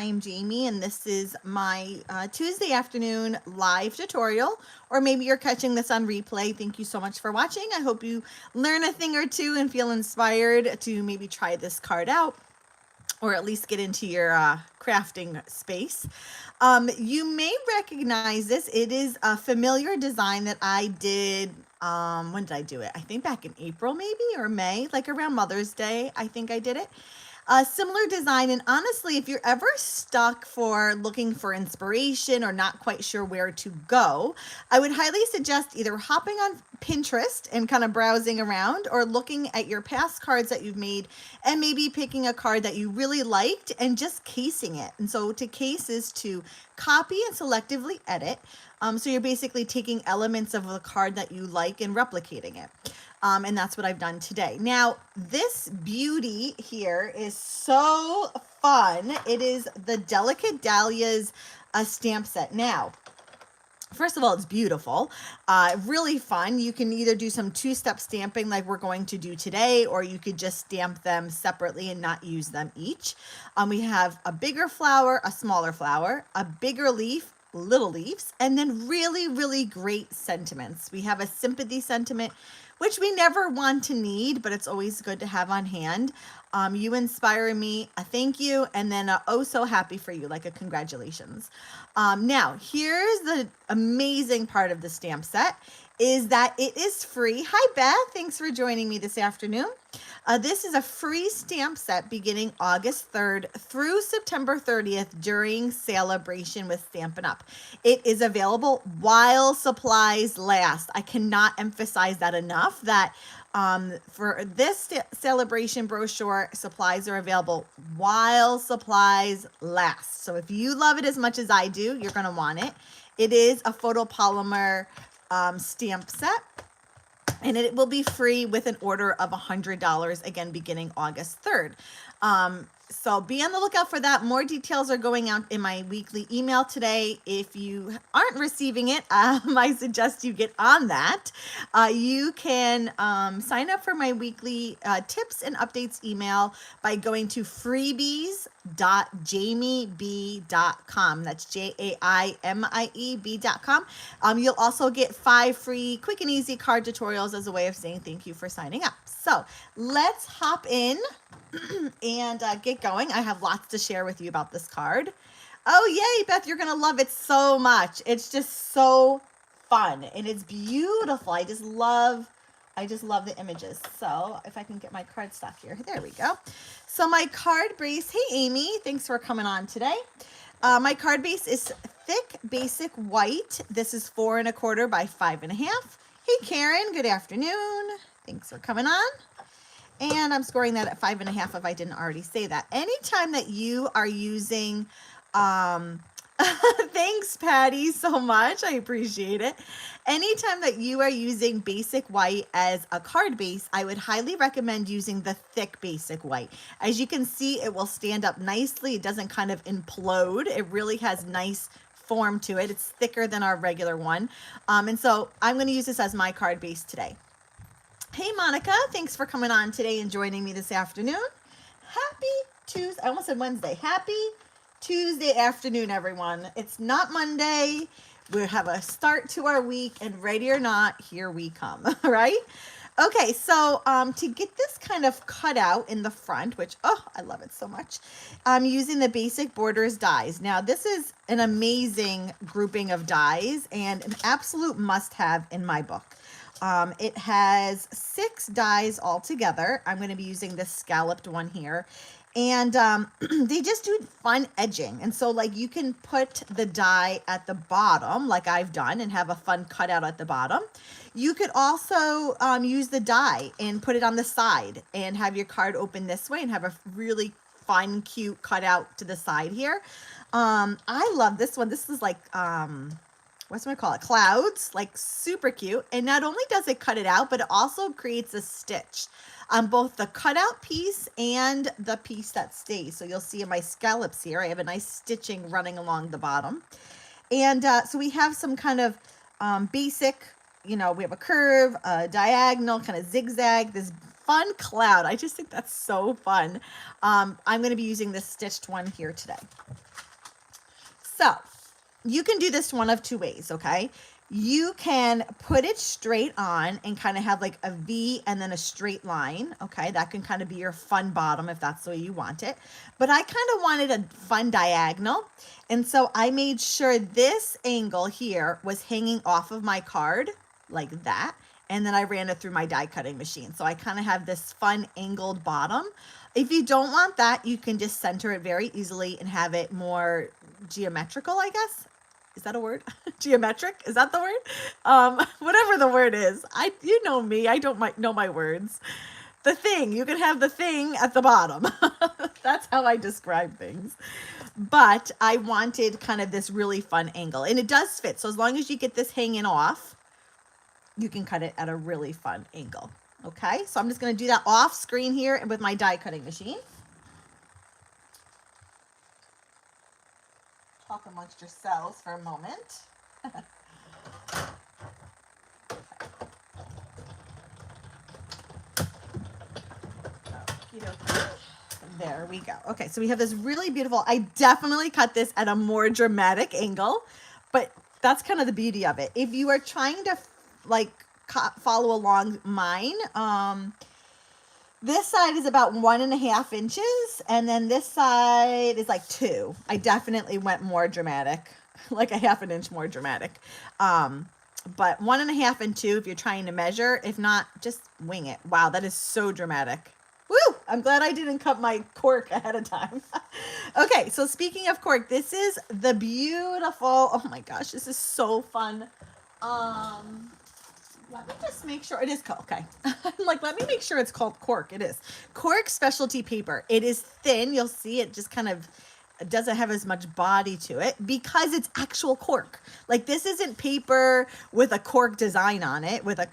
I'm Jamie, and this is my Tuesday afternoon live tutorial, or maybe you're catching this on replay. Thank you so much for watching. I hope you learn a thing or two and feel inspired to maybe try this card out, or at least get into your crafting space. You may recognize this. It is a familiar design that I did. When did I do it? I think back in April maybe, or May, like around Mother's Day, I think I did it. A similar design, and honestly, if you're ever stuck for looking for inspiration or not quite sure where to go, I would highly suggest either hopping on Pinterest and kind of browsing around, or looking at your past cards that you've made and maybe picking a card that you really liked and just casing it. And so to case is to copy and selectively edit. So you're basically taking elements of the card that you like and replicating it. And that's what I've done today. Now, this beauty here is so fun. It is the Delicate Dahlias stamp set. Now, first of all, it's beautiful, really fun. You can either do some two-step stamping like we're going to do today, or you could just stamp them separately and not use them each. We have a bigger flower, a smaller flower, a bigger leaf, little leaves, and then really, really great sentiments. We have a sympathy sentiment, which we never want to need, but it's always good to have on hand. You inspire me, a thank you, and then a oh so happy for you, like a congratulations. Now, here's the amazing part of the stamp set, is that it is free. Hi, Beth. Thanks for joining me this afternoon. This is a free stamp set beginning August 3rd through September 30th during celebration with Stampin' Up. It is available while supplies last. I cannot emphasize that enough, that for this celebration brochure, supplies are available while supplies last. So if you love it as much as I do, you're going to want it. It is a photopolymer stamp set, and it will be free with an order of $100, again, beginning August 3rd. So be on the lookout for that. More details are going out in my weekly email today. If you aren't receiving it, I suggest you get on that. You can sign up for my weekly tips and updates email by going to freebies.jamieb.com. That's JAIMIEB.com. You'll also get 5 free quick and easy card tutorials as a way of saying thank you for signing up. So let's hop in and get going. I have lots to share with you about this card. Oh, yay, Beth, you're going to love it so much. It's just so fun, and it's beautiful. I just love the images. So if I can get my card stock here. There we go. So my card base, hey, Amy, thanks for coming on today. My card base is thick basic white. This is 4 1/4 by 5 1/2. Hey, Karen, good afternoon. Thanks for coming on. And I'm scoring that at 5 1/2 if I didn't already say that. Anytime that you are using, thanks, Patty, so much. I appreciate it. Anytime that you are using basic white as a card base, I would highly recommend using the thick basic white. As you can see, it will stand up nicely. It doesn't kind of implode. It really has nice form to it. It's thicker than our regular one. And so I'm going to use this as my card base today. Hey, Monica, thanks for coming on today and joining me this afternoon. Happy Tuesday. I almost said Wednesday. Happy Tuesday afternoon, everyone. It's not Monday. We have a start to our week, and ready or not, here we come, right? Okay, so to get this kind of cut out in the front, which, oh, I love it so much, I'm using the Basic Borders dies. Now, this is an amazing grouping of dies and an absolute must-have in my book. It has 6 dies all together. I'm going to be using this scalloped one here. And they just do fun edging. And so, like, you can put the die at the bottom, like I've done, and have a fun cutout at the bottom. You could also use the die and put it on the side and have your card open this way and have a really fun, cute cutout to the side here. I love this one. This is like... what's what I call it? Clouds, like super cute. And not only does it cut it out, but it also creates a stitch on both the cutout piece and the piece that stays. So you'll see in my scallops here, I have a nice stitching running along the bottom. And so we have some kind of basic, we have a curve, a diagonal, kind of zigzag, this fun cloud. I just think that's so fun. I'm going to be using this stitched one here today. So you can do this one of two ways, okay? You can put it straight on and kind of have like a V and then a straight line, okay? That can kind of be your fun bottom if that's the way you want it. But I kind of wanted a fun diagonal, and so I made sure this angle here was hanging off of my card like that, and then I ran it through my die cutting machine. So I kind of have this fun angled bottom. If you don't want that, you can just center it very easily and have it more geometrical, I guess. Is that a word? Geometric? Is that the word? Whatever the word is. You know me. I don't know my words. The thing. You can have the thing at the bottom. That's how I describe things. But I wanted kind of this really fun angle. And it does fit. So as long as you get this hanging off, you can cut it at a really fun angle. Okay? So I'm just going to do that off screen here and with my die cutting machine. Talk amongst yourselves for a moment. There we go. Okay, so we have this really beautiful, I definitely cut this at a more dramatic angle, but that's kind of the beauty of it. If you are trying to like follow along mine, this side is about 1.5 inches, and then this side is like 2. I definitely went more dramatic, like a 1/2 inch more dramatic. But 1.5 and 2 if you're trying to measure. If not, just wing it. Wow, that is so dramatic. Woo! I'm glad I didn't cut my cork ahead of time. Okay, so speaking of cork, this is the beautiful, oh my gosh, this is so fun. Let me just make sure it is called, okay. I'm like, let me make sure it's called cork. It is. Cork specialty paper. It is thin. You'll see it just kind of doesn't have as much body to it because it's actual cork. Like this isn't paper with a cork design on it with a,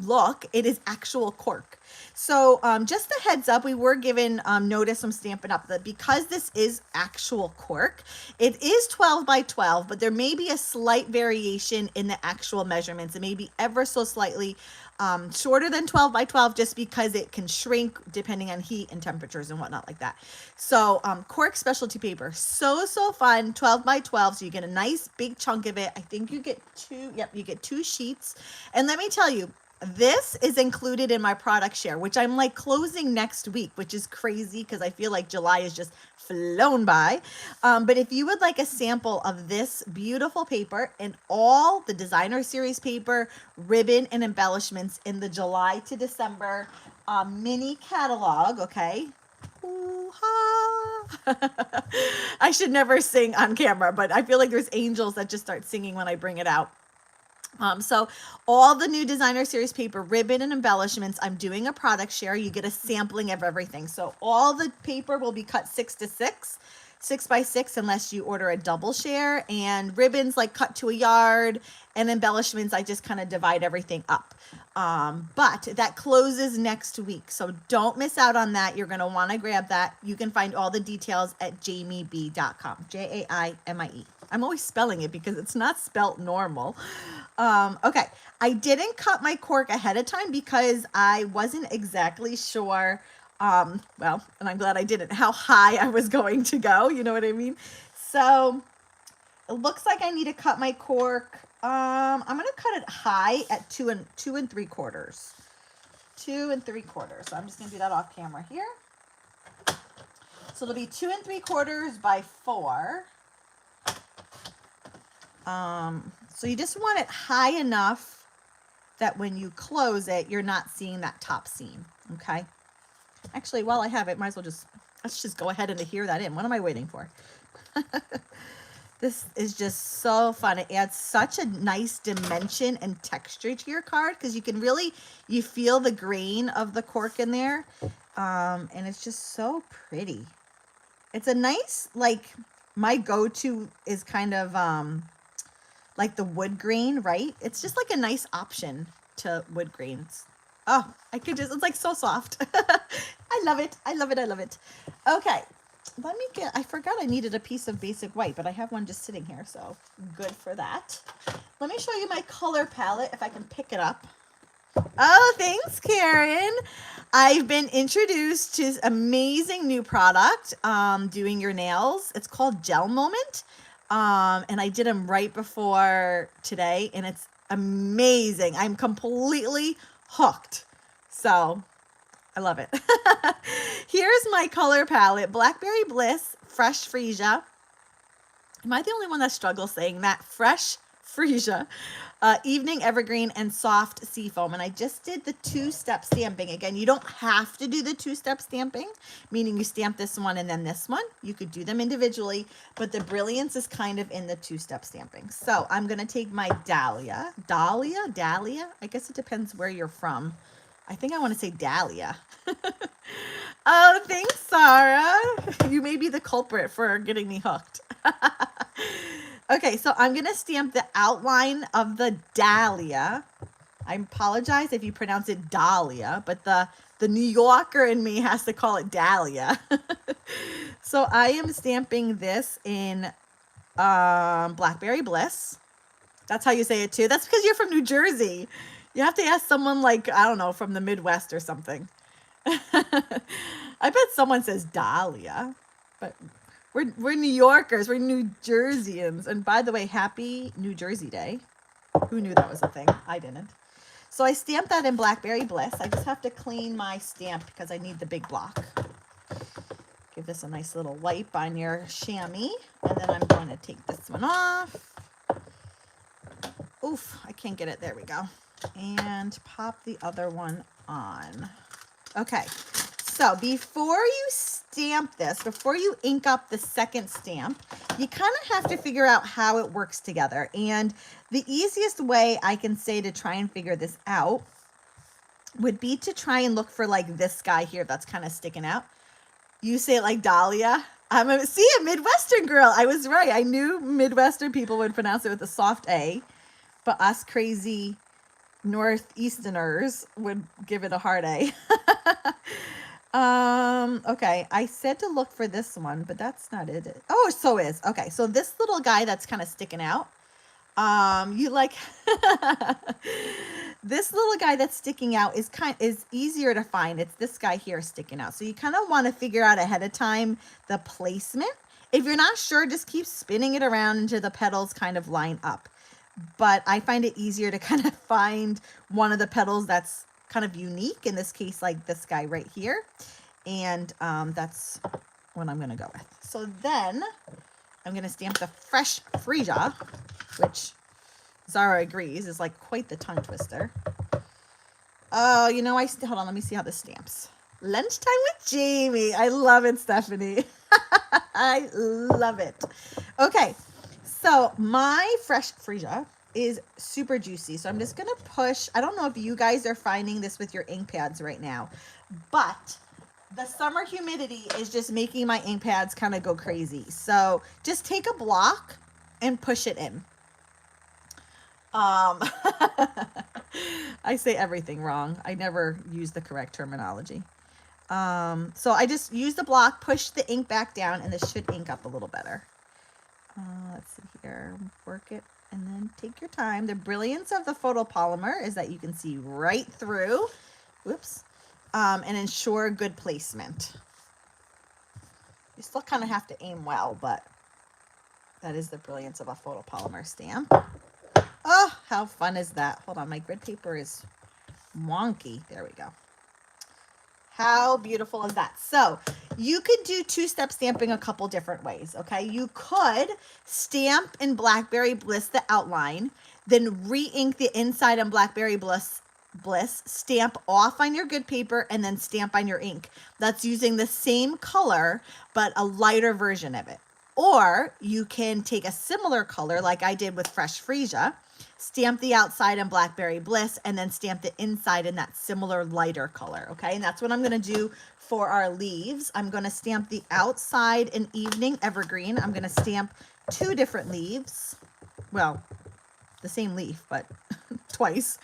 look. It is actual cork. So just a heads up, we were given notice from Stampin' Up! That because this is actual cork, it is 12 by 12, but there may be a slight variation in the actual measurements. It may be ever so slightly shorter than 12 by 12 just because it can shrink depending on heat and temperatures and whatnot like that. So cork specialty paper, so fun, 12 by 12, so you get a nice big chunk of it. I think you get you get 2 sheets. And let me tell you, this is included in my product share, which I'm like closing next week, which is crazy because I feel like July is just flown by. But if you would like a sample of this beautiful paper and all the designer series paper, ribbon, and embellishments in the July to December mini catalog, okay? I should never sing on camera, but I feel like there's angels that just start singing when I bring it out. So all the new designer series paper, ribbon, and embellishments, I'm doing a product share. You get a sampling of everything. So all the paper will be cut 6 to 6, 6 by 6, unless you order a double share, and ribbons like cut to a yard, and embellishments, I just kind of divide everything up. But that closes next week. So don't miss out on that. You're going to want to grab that. You can find all the details at jamiebe.com, Jaimie. I'm always spelling it because it's not spelt normal. Okay, I didn't cut my cork ahead of time because I wasn't exactly sure, and I'm glad I didn't, how high I was going to go, you know what I mean? So it looks like I need to cut my cork. I'm going to cut it high at 2 3/4. 2 3/4. So I'm just going to do that off camera here. So it'll be 2 3/4 by 4. So you just want it high enough that when you close it, you're not seeing that top seam, okay? Actually, while I have it, let's just go ahead and adhere that in. What am I waiting for? This is just so fun. It adds such a nice dimension and texture to your card because you feel the grain of the cork in there. And it's just so pretty. It's a nice, my go-to is kind of, like the wood grain, right? It's just like a nice option to wood grains. Oh, it's like so soft. I love it. I love it. I love it. Okay. I forgot I needed a piece of basic white, but I have one just sitting here, so good for that. Let me show you my color palette if I can pick it up. Oh, thanks, Karen. I've been introduced to this amazing new product, doing your nails. It's called Gel Moment. And I did them right before today, and it's amazing. I'm completely hooked. So I love it. Here's my color palette: Blackberry Bliss, Fresh Freesia. Am I the only one that struggles saying that? Fresh Freesia, Evening Evergreen, and Soft Seafoam. And I just did the two-step stamping. Again, you don't have to do the two-step stamping, meaning you stamp this one and then this one. You could do them individually, but the brilliance is kind of in the two-step stamping. So I'm going to take my Dahlia. Dahlia? I guess it depends where you're from. I think I want to say Dahlia. Oh, thanks, Sarah. You may be the culprit for getting me hooked. Okay, so I'm going to stamp the outline of the Dahlia. I apologize if you pronounce it Dahlia, but the New Yorker in me has to call it Dahlia. So I am stamping this in Blackberry Bliss. That's how you say it too. That's because you're from New Jersey. You have to ask someone like, I don't know, from the Midwest or something. I bet someone says Dahlia, but we're New Yorkers, we're New Jerseyans. And by the way, happy New Jersey Day. Who knew that was a thing? I didn't. So I stamped that in Blackberry Bliss. I just have to clean my stamp because I need the big block. Give this a nice little wipe on your chamois. And then I'm going to take this one off. Oof, I can't get it. There we go. And pop the other one on. Okay, so before you stamp this, before you ink up the second stamp, you kind of have to figure out how it works together. And the easiest way I can say to try and figure this out would be to try and look for like this guy here that's kind of sticking out. You say it like Dahlia. I'm a Midwestern girl. I was right. I knew Midwestern people would pronounce it with a soft A, but us crazy Northeasterners would give it a hard A. Okay, I said to look for this one, but that's not it. Oh, so is. Okay, so this little guy that's kind of sticking out, you like this little guy that's sticking out is easier to find. It's this guy here sticking out. So you kind of want to figure out ahead of time the placement. If you're not sure, just keep spinning it around until the petals kind of line up. But I find it easier to kind of find one of the petals that's kind of unique. In this case, like this guy right here. And that's what I'm going to go with. So then I'm going to stamp the Fresh Freesia, which Zara agrees is like quite the tongue twister. Oh, you know, hold on, let me see how this stamps. Lunchtime with Jamie. I love it, Stephanie. I love it. Okay, so my Fresh Freesia is super juicy. So I'm just going to push. I don't know if you guys are finding this with your ink pads right now, but the summer humidity is just making my ink pads kind of go crazy. So just take a block and push it in. I say everything wrong. I never use the correct terminology. So I just use the block, push the ink back down, and this should ink up a little better. Let's see here, work it, and then take your time. The brilliance of the photopolymer is that you can see right through, whoops, and ensure good placement. You still kind of have to aim well, but that is the brilliance of a photopolymer stamp. Oh, how fun is that? Hold on, my grid paper is wonky. There we go. How beautiful is that? So you could do two-step stamping a couple different ways, okay? You could stamp in Blackberry Bliss the outline, then re-ink the inside on Blackberry Bliss, stamp off on your good paper, and then stamp on your ink. That's using the same color, but a lighter version of it. Or you can take a similar color like I did with Fresh Freesia, stamp the outside in Blackberry Bliss, and then stamp the inside in that similar lighter color, okay? And that's what I'm going to do for our leaves. I'm going to stamp the outside in Evening Evergreen. I'm going to stamp two different leaves. Well, the same leaf, but twice.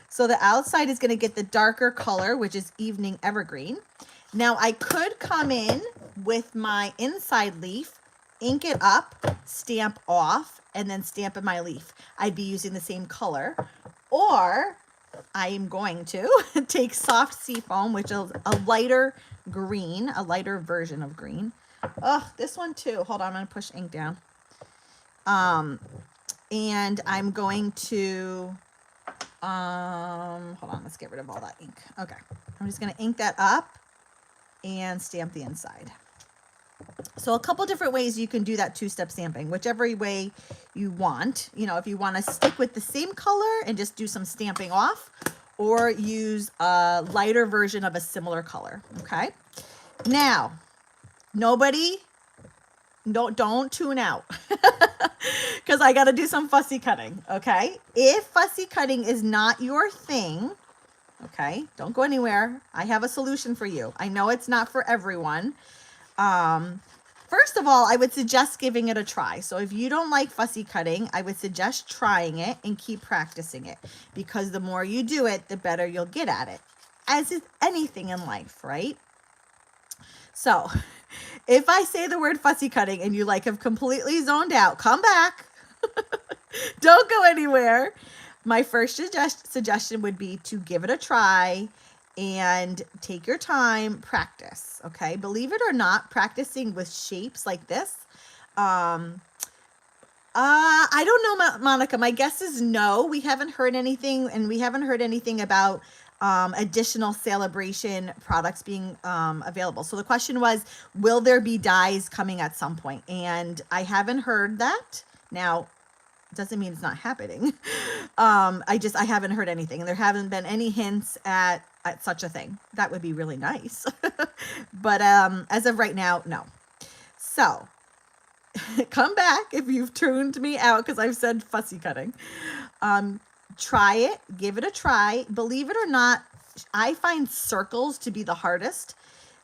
So the outside is going to get the darker color, which is Evening Evergreen. Now I could come in with my inside leaf, ink it up, stamp off, and then stamp in my leaf. I'd be using the same color. Or I am going to take soft seafoam, which is a lighter green, a lighter version of green. Oh, this one too. Hold on, I'm going to push ink down. And I'm going to, hold on, let's get rid of all that ink. Okay, I'm just going to ink that up and stamp the inside. So a couple different ways you can do that two-step stamping, whichever way you want. You know, if you want to stick with the same color and just do some stamping off, or use a lighter version of a similar color. Okay. Now, don't tune out because I got to do some fussy cutting. Okay. If fussy cutting is not your thing, okay, don't go anywhere. I have a solution for you. I know it's not for everyone. First of all, I would suggest giving it a try. So if you don't like fussy cutting, I would suggest trying it and keep practicing it, because the more you do it, the better you'll get at it, as is anything in life, right? So if I say the word fussy cutting and you like have completely zoned out, come back. Don't go anywhere. My first suggestion would be to give it a try and take your time, practice. Okay. Believe it or not, practicing with shapes like this. I don't know, Monica. My guess is no. We haven't heard anything, and we haven't heard anything about additional Celebration products being available. So the question was, will there be dies coming at some point? And I haven't heard that. Now, doesn't mean it's not happening. I haven't heard anything, and there haven't been any hints at such a thing. That would be really nice. But as of right now, no. So come back if you've tuned me out because I've said fussy cutting. Try it, give it a try. Believe it or not, I find circles to be the hardest.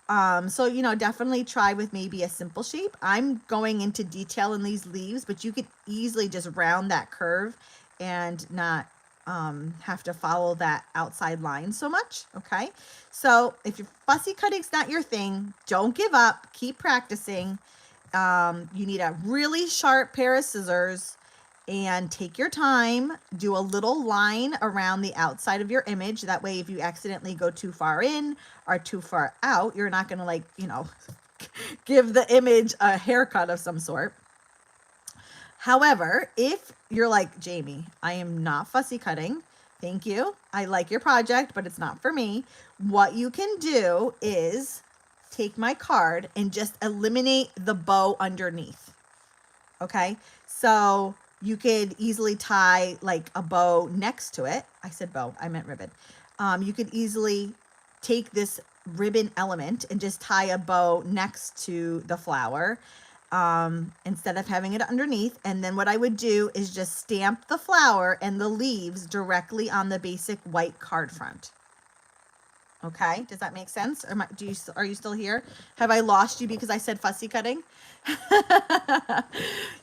So, you know, definitely try with maybe a simple shape. I'm going into detail in these leaves, but you could easily just round that curve and not have to follow that outside line so much. Okay. So if your fussy cutting's not your thing, don't give up, keep practicing. You need a really sharp pair of scissors and take your time, do a little line around the outside of your image. That way, if you accidentally go too far in or too far out, you're not going to, like, you know, give the image a haircut of some sort. However, if you're like, Jamie, I am not fussy cutting. Thank you. I like your project, but it's not for me. What you can do is take my card and just eliminate the bow underneath. Okay. So you could easily tie like a bow next to it. I said bow, I meant ribbon. You could easily take this ribbon element and just tie a bow next to the flower instead of having it underneath. And then what I would do is just stamp the flower and the leaves directly on the basic white card front. Okay, does that make sense? Or are you still here? Have I lost you because I said fussy cutting?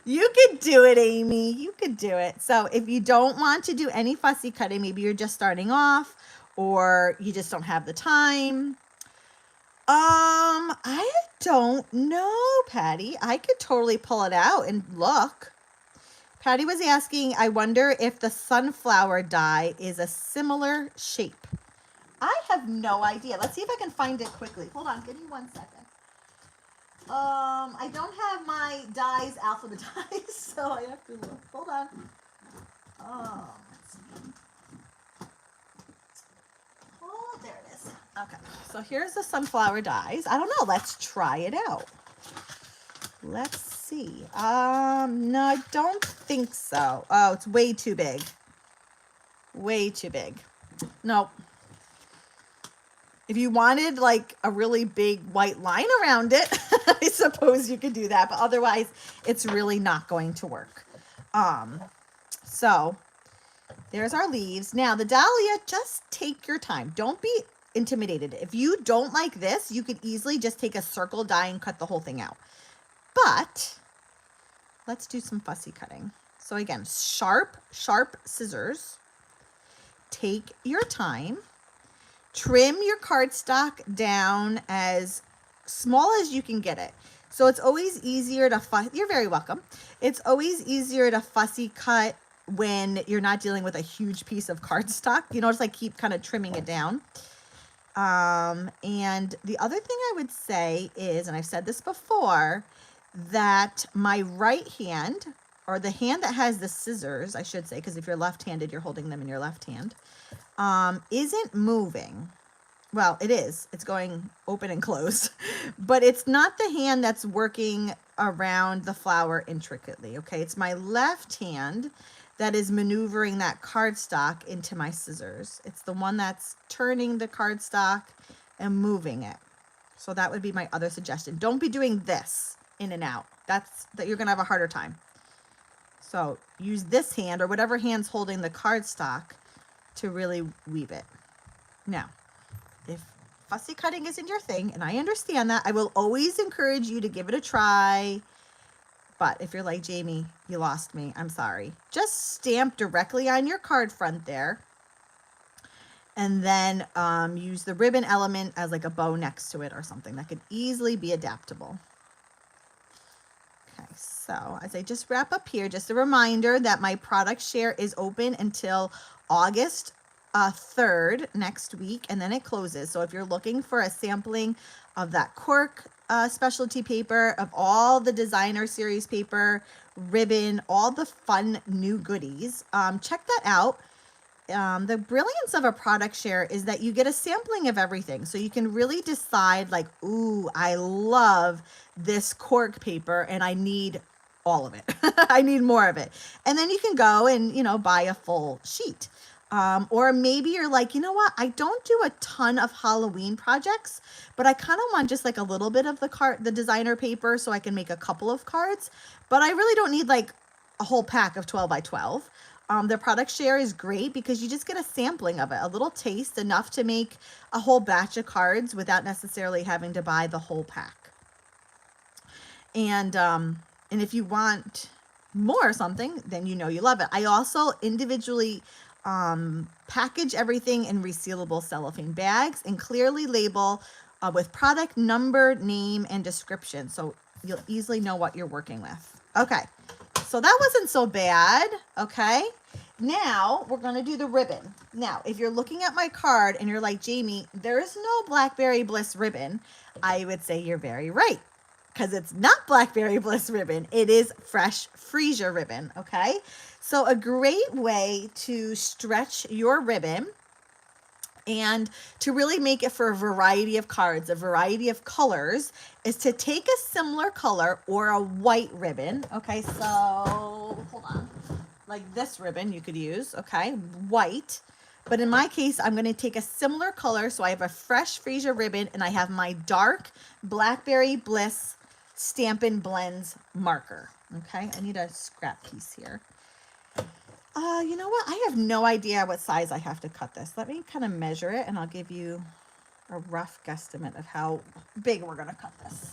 You could do it, Amy. You could do it. So if you don't want to do any fussy cutting, maybe you're just starting off or you just don't have the time. I don't know, Patty. I could totally pull it out and look. Patty was asking, I wonder if the sunflower die is a similar shape. I have no idea. Let's see if I can find it quickly. Hold on, give me 1 second. I don't have my dies alphabetized, so I have to look. Hold on. Let's see. Oh, there it is. Okay, so here's the sunflower dies. I don't know. Let's try it out. Let's see. No, I don't think so. Oh, it's way too big. Way too big. Nope. If you wanted like a really big white line around it, I suppose you could do that, but otherwise it's really not going to work. So there's our leaves. Now the dahlia, just take your time. Don't be intimidated. If you don't like this, you could easily just take a circle die and cut the whole thing out. But let's do some fussy cutting. So again, sharp scissors. Take your time. Trim your cardstock down as small as you can get it. So it's always easier to you're very welcome. It's always easier to fussy cut when you're not dealing with a huge piece of cardstock. You know, just like keep kind of trimming it down. And the other thing I would say is, and I've said this before, that my right hand, or the hand that has the scissors, I should say, because if you're left-handed, you're holding them in your left hand, isn't moving. Well, it is. It's going open and close, but it's not the hand that's working around the flower intricately, okay? It's my left hand that is maneuvering that cardstock into my scissors. It's the one that's turning the cardstock and moving it. So that would be my other suggestion. Don't be doing this in and out. That you're gonna have a harder time. So use this hand, or whatever hand's holding the cardstock, to really weave it. Now, if fussy cutting isn't your thing, and I understand that, I will always encourage you to give it a try. But if you're like, Jamie, you lost me, I'm sorry. Just stamp directly on your card front there. And then use the ribbon element as like a bow next to it or something. That could easily be adaptable. Okay, so as I just wrap up here, just a reminder that my product share is open until August 3rd, next week, and then it closes. So if you're looking for a sampling of that cork specialty paper, of all the designer series paper, ribbon, all the fun new goodies, check that out. The brilliance of a product share is that you get a sampling of everything. So you can really decide like, ooh, I love this cork paper and I need all of it. I need more of it. And then you can go and, you know, buy a full sheet. Or maybe you're like, you know what? I don't do a ton of Halloween projects, but I kind of want just like a little bit of the designer paper so I can make a couple of cards, but I really don't need like a whole pack of 12 by 12. The product share is great because you just get a sampling of it, a little taste, enough to make a whole batch of cards without necessarily having to buy the whole pack. And if you want more or something, then you know you love it. I also individually package everything in resealable cellophane bags and clearly label with product number, name, and description, so you'll easily know what you're working with. Okay, so that wasn't so bad. Okay, now we're going to do the ribbon. Now, if you're looking at my card and you're like, Jamie, there's no Blackberry Bliss ribbon, I would say you're very right, because it's not Blackberry Bliss ribbon. It is Fresh Freesia ribbon, okay? So a great way to stretch your ribbon and to really make it for a variety of cards, a variety of colors, is to take a similar color or a white ribbon. Okay, so hold on. Like this ribbon you could use, okay, white. But in my case, I'm going to take a similar color. So I have a Fresh Freesia ribbon and I have my dark Blackberry Bliss Stampin' Blends marker. Okay, I need a scrap piece here. You know what? I have no idea what size I have to cut this. Let me kind of measure it and I'll give you a rough guesstimate of how big we're going to cut this.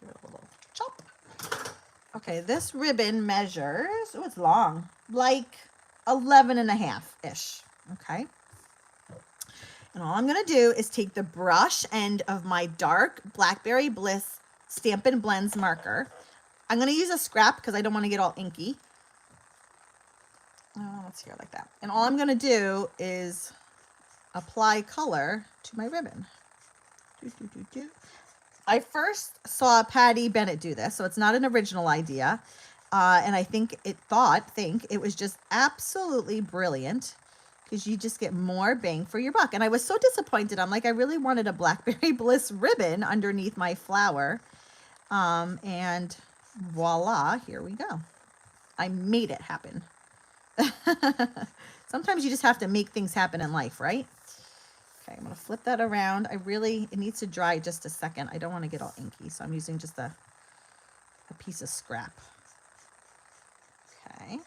Give it a little chop. Okay, this ribbon measures, oh, it's long, like 11.5-ish. Okay. And all I'm going to do is take the brush end of my dark Blackberry Bliss Stampin' Blends marker. I'm going to use a scrap because I don't want to get all inky. Let's hear it like that. And all I'm going to do is apply color to my ribbon. I first saw Patty Bennett do this, so it's not an original idea. And I think it was just absolutely brilliant, because you just get more bang for your buck. And I was so disappointed. I'm like, I really wanted a Blackberry Bliss ribbon underneath my flower. And voila, here we go. I made it happen. Sometimes you just have to make things happen in life, right? Okay, I'm going to flip that around. It needs to dry just a second. I don't want to get all inky, so I'm using just a piece of scrap. Okay.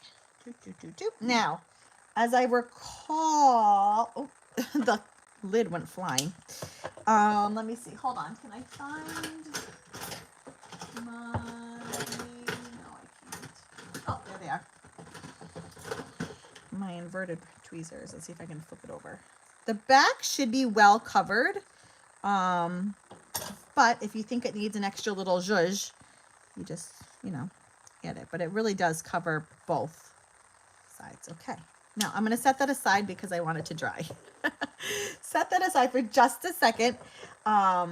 Now, as I recall, oh, the lid went flying. Let me see. Hold on. Can I find my... No, I can't. Oh, there they are. My inverted tweezers. Let's see if I can flip it over. The back should be well covered. But if you think it needs an extra little zhuzh, you just, at it, but it really does cover both sides. Okay. Now I'm going to set that aside because I want it to dry. Set that aside for just a second. I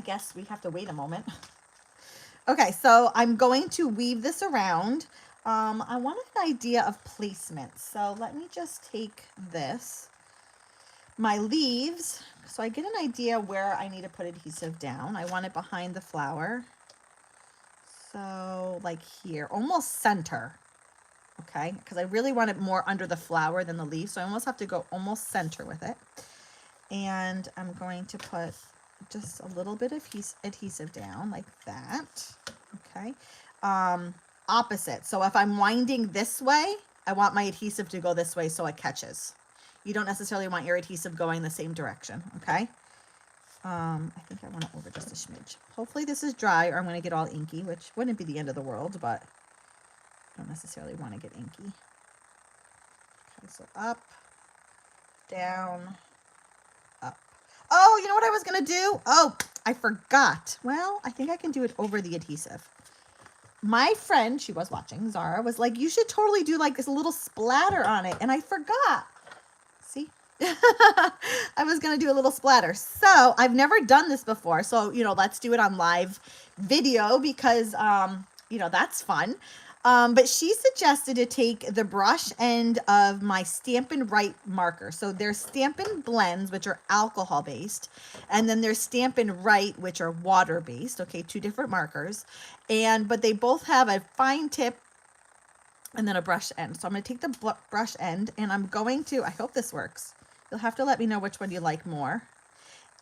guess we have to wait a moment. Okay, so I'm going to weave this around. I wanted an idea of placement. So let me just take this, my leaves, so I get an idea where I need to put adhesive down. I want it behind the flower. So like here, almost center. Okay, because I really want it more under the flower than the leaf. So I almost have to go almost center with it. And I'm going to put just a little bit of adhesive down like that. Okay. Opposite. So if I'm winding this way, I want my adhesive to go this way so it catches. You don't necessarily want your adhesive going the same direction. Okay. I think I want it over just a smidge. Hopefully this is dry or I'm going to get all inky, which wouldn't be the end of the world, but I don't necessarily want to get inky. Okay, so up, down, up. Oh, you know what I was going to do? Oh, I forgot. Well, I think I can do it over the adhesive. My friend, she was watching, Zara, was like, you should totally do like this little splatter on it. And I forgot. See? I was going to do a little splatter. So I've never done this before. So, you know, let's do it on live video because, you know, that's fun. But she suggested to take the brush end of my Stampin' Right marker. So there's Stampin' Blends, which are alcohol based. And then there's Stampin' Right, which are water based. Okay, two different markers. But they both have a fine tip and then a brush end. So I'm going to take the brush end and I'm going to, I hope this works. You'll have to let me know which one you like more.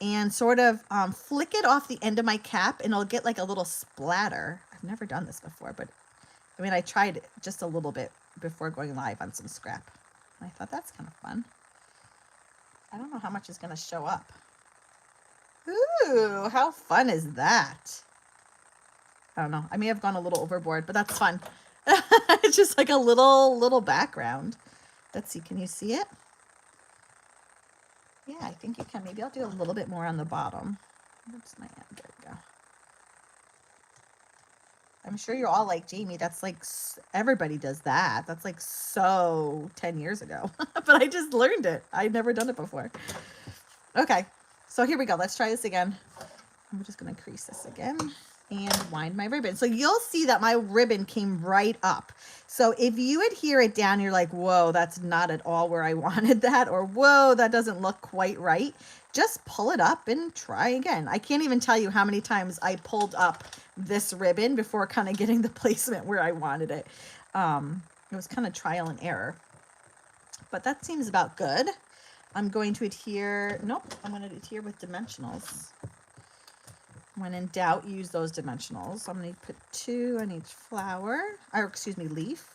And sort of flick it off the end of my cap and it'll get like a little splatter. I've never done this before, but I mean, I tried just a little bit before going live on some scrap. I thought that's kind of fun. I don't know how much is going to show up. Ooh, how fun is that? I don't know. I may have gone a little overboard, but that's fun. It's just like a little background. Let's see. Can you see it? Yeah, I think you can. Maybe I'll do a little bit more on the bottom. Where's my end? There we go. I'm sure you're all like, Jamie, that's like, everybody does that. That's like so 10 years ago. But I just learned it. I'd never done it before. Okay, so here we go. Let's try this again. I'm just going to crease this again and wind my ribbon. So you'll see that my ribbon came right up. So if you adhere it down, you're like, whoa, that's not at all where I wanted that. Or whoa, that doesn't look quite right. Just pull it up and try again. I can't even tell you how many times I pulled up this ribbon before kind of getting the placement where I wanted it. It was kind of trial and error, but that seems about good. I'm going to adhere. Nope. I'm going to adhere with dimensionals. When in doubt, use those dimensionals. I'm going to put 2 on each flower, or excuse me, leaf.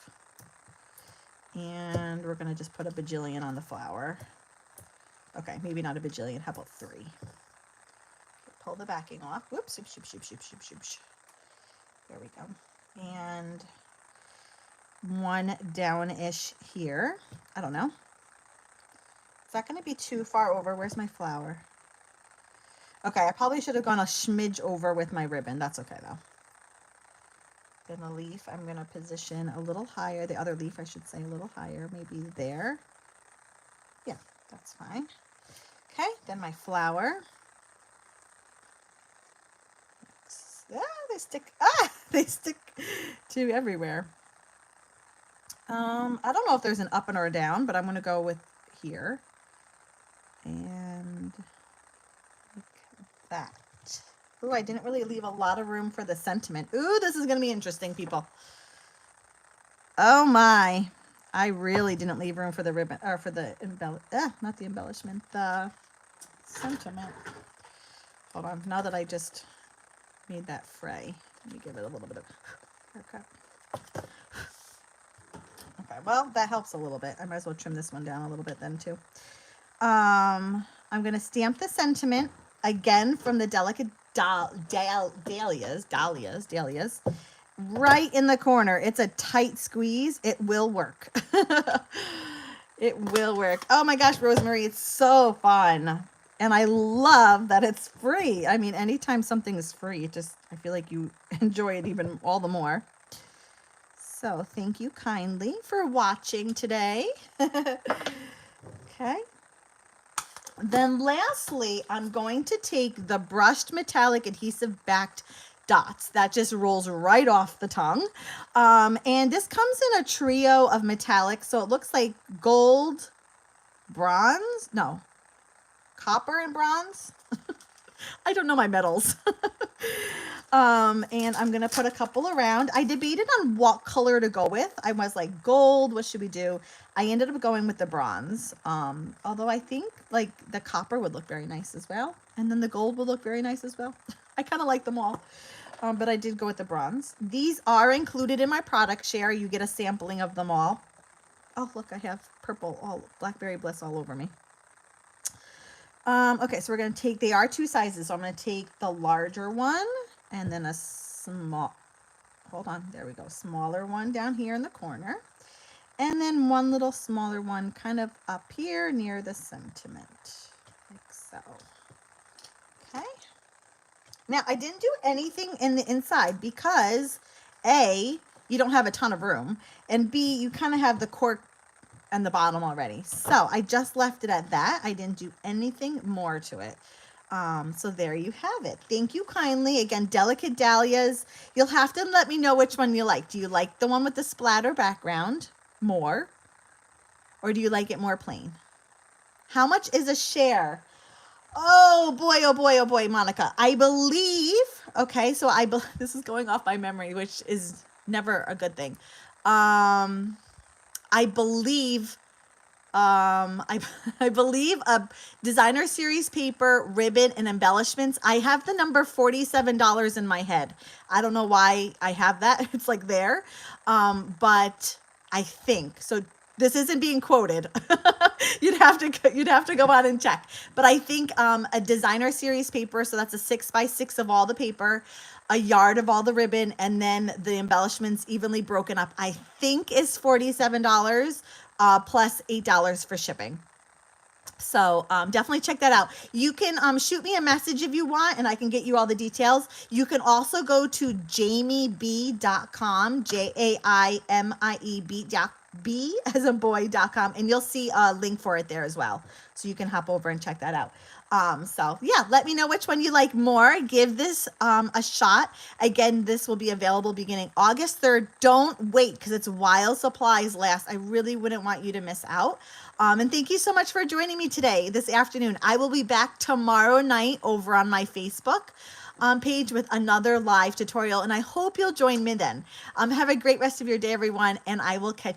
And we're going to just put a bajillion on the flower. Okay, maybe not a bajillion. How about 3? Pull the backing off. Whoops. There we go. And 1 down-ish here. I don't know. Is that going to be too far over? Where's my flower? Okay, I probably should have gone a smidge over with my ribbon. That's okay, though. Then the leaf, I'm going to position a little higher. The other leaf, I should say, a little higher. Maybe there. Yeah, that's fine. Okay, then my flower. They stick to everywhere. I don't know if there's an up and or a down, but I'm going to go with here. And look at that. Ooh, I didn't really leave a lot of room for the sentiment. Ooh, this is going to be interesting, people. Oh my. I really didn't leave room for the ribbon, or for the not the embellishment, the sentiment. Hold on. Now that I just made that fray, let me give it a little bit of haircut. Okay, well, that helps a little bit. I might as well trim this one down a little bit then too. I'm going to stamp the sentiment again from the delicate Dahlias, right in the corner. It's a tight squeeze. It will work. It will work. Oh my gosh, Rosemary, it's so fun. And I love that it's free. I mean, anytime something is free, I feel like you enjoy it even all the more. So thank you kindly for watching today. Okay. Then lastly, I'm going to take the brushed metallic adhesive backed dots. That just rolls right off the tongue. And this comes in a trio of metallics. So it looks like gold, bronze, no, copper and bronze. I don't know my metals. And I'm going to put a couple around. I debated on what color to go with. I was like, gold, what should we do? I ended up going with the bronze. Although I think like the copper would look very nice as well. And then the gold would look very nice as well. I kind of like them all. But I did go with the bronze. These are included in my product share. You get a sampling of them all. Oh, look, I have purple, all Blackberry Bliss all over me. Okay, so we're going to take, they are two sizes. So I'm going to take the larger one and then a small, hold on, there we go, smaller one down here in the corner. And then one little smaller one kind of up here near the sentiment, like so. Okay. Now, I didn't do anything in the inside because A, you don't have a ton of room, and B, you kind of have the cork and the bottom already. So I just left it at that. I didn't do anything more to it. So there you have it. Thank you kindly. Again, Delicate Dahlias. You'll have to let me know which one you like. Do you like the one with the splatter background more? Or do you like it more plain? How much is a share? Oh boy, oh boy, oh boy, Monica. I believe, okay, so this is going off my memory, which is never a good thing. I believe I believe a designer series paper, ribbon, and embellishments. I have the number $47 in my head. I don't know why I have that. It's like there. But I think so. This isn't being quoted. You'd have to go out and check. But I think a designer series paper, so that's a 6x6 of all the paper, a yard of all the ribbon, and then the embellishments evenly broken up, I think is $47 plus $8 for shipping. So definitely check that out. You can shoot me a message if you want, and I can get you all the details. You can also go to jamieb.com, JAIMIEB as a boy.com, and you'll see a link for it there as well. So you can hop over and check that out. So yeah, let me know which one you like more. Give this a shot. Again, this will be available beginning August 3rd. Don't wait because it's while supplies last. I really wouldn't want you to miss out. And thank you so much for joining me today, this afternoon. I will be back tomorrow night over on my Facebook page with another live tutorial, and I hope you'll join me then. Have a great rest of your day, everyone, and I will catch